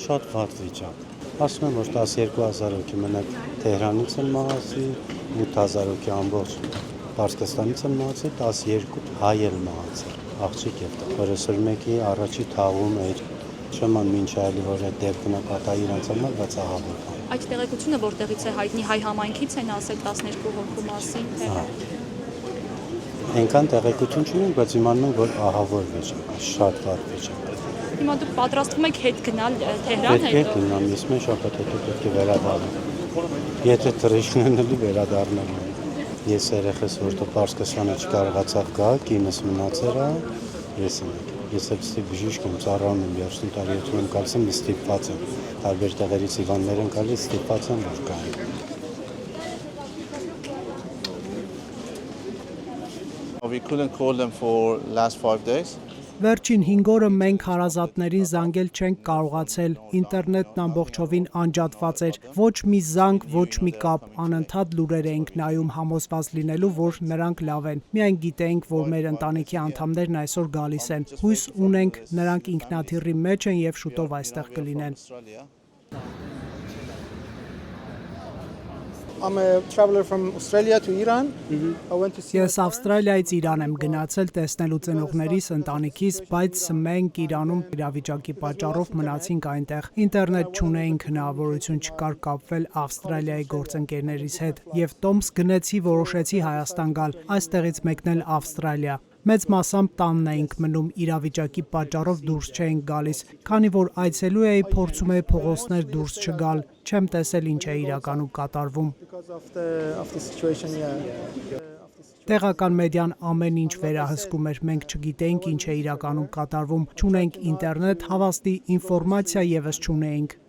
Շատ վատ վիճակ։ Ասում եմ, որ 12,000 հոգի մենակ Թեհրանից են մահացել, 8,000 հոգի ամբողջ Պարսկաստանից են մահացել, 12 հայ էլ մահացել։ Աղջիկ եւ տղա։ Որ այսօր մեկի առաջի թաղում էր Չման մինչայլի, որ այդ դեպքն պատահի իրանց համար, բայց ահավոր։ Այդ տեղեկությունը որտեղից է հայտնի, հայ համայնքից են ասել 12 հոգու մասին, թե Այնքան տեղեկություն չունենք, բայց իմանում ենք, որ ահավոր վիճակ է, շատ վատ վիճակ է։ Հիմա դուք պատրաստվում եք հետ գնալ Թեհրան Պետք է գնամ, ես մեկ շաբաթ հետո պետք է վերադառնամ։ Եթե թռիչքն էլի վերադառնամ։ Ես երեխես որ դու Պարսկաստանը չկարողացավ գա, կինս մնացել է, ես եմ։ Ես էլ ստի բժիշկ եմ, ծառայում եմ 30 տարի հետո եմ գալիս ստիպված եմ։ Տարբեր տեղերից հիվանդներ են գալիս, ստիպված եմ որ գայ։ We couldn't call them for last 5 days. Վերջին 5 օրը մենք հարազատներին զանգել չենք կարողացել, ինտերնետն ամբողջովին անջատված էր, ոչ մի զանգ, ոչ մի կապ, անընդհատ լուրեր էինք նայում համոզված լինելու, որ նրանք լավ են, միայն գիտեինք, որ մեր ընտանիքի անդամներն այսօր գալիս են, հույս ունենք նրանք ինքնաթիռի մեջ են և շուտով այստեղ կլինեն։ I'm a traveler from Australia to Iran. Ես Ավստրալիայից Իրան եմ գնացել տեսնելու ծնողներիս, ընտանիքիս, բայց մենք Իրանում իրավիճակի պատճառով մնացինք այնտեղ։ Ինտերնետ չունեինք, հնարավորություն չկար կապվել Ավստրալիայի գործընկերներիս հետ, եւ տոմս գնեցի, որոշեցի Հայաստան գալ, այստեղից մեկնել Ավստրալիա։ Մեծ մասամբ տանն էինք մնում, իրավիճակի պատճառով դուրս չէինք գալիս, քանի որ այցելու էի, փորձում էի փողոցներ դուրս չգալ, չեմ տեսել ինչ է իրականում կատարվում։ Տեղական մեդիան ամեն ինչ վերահսկում էր, մենք չգիտեինք ինչ է իրականում կատարվում, չունենք ինտերնետ, հավաստի ինֆորմացիա եւս չունեինք։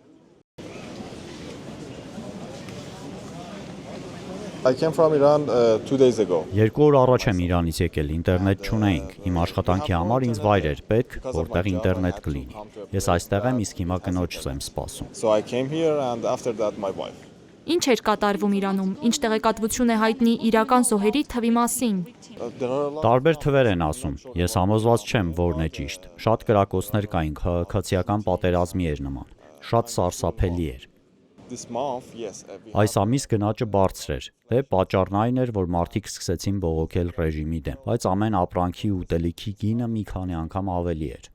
I came from Iran 2 days ago. 2 օր առաջ եմ Իրանից եկել, ինտերնետ չունեինք։ Իմ աշխատանքի համար ինձ վայր էր պետք, որտեղ ինտերնետ կլինի։ Ես այստեղ եմ, իսկ հիմա կնոջս եմ սպասում։ So I came here and after that my wife. Ինչ էր կատարվում Իրանում, ինչ տեղեկատվություն է հայտնի իրական զոհերի թվի մասին։ Տարբեր թվեր են ասում, ես համոզված չեմ, որն է ճիշտ։ Շատ կրակոցներ կային, քաղաքացիական պատերազմի էր նման։ Շատ սարսափելի էր։ Այս ամիս գնաճը բարձր էր, դե պատճառն այն էր, որ մարդիկ սկսեցին բողոքել ռեժիմի դեմ, բայց ամեն ապրանքի ուտելիքի գինը մի քանի անգամ ավելի էր։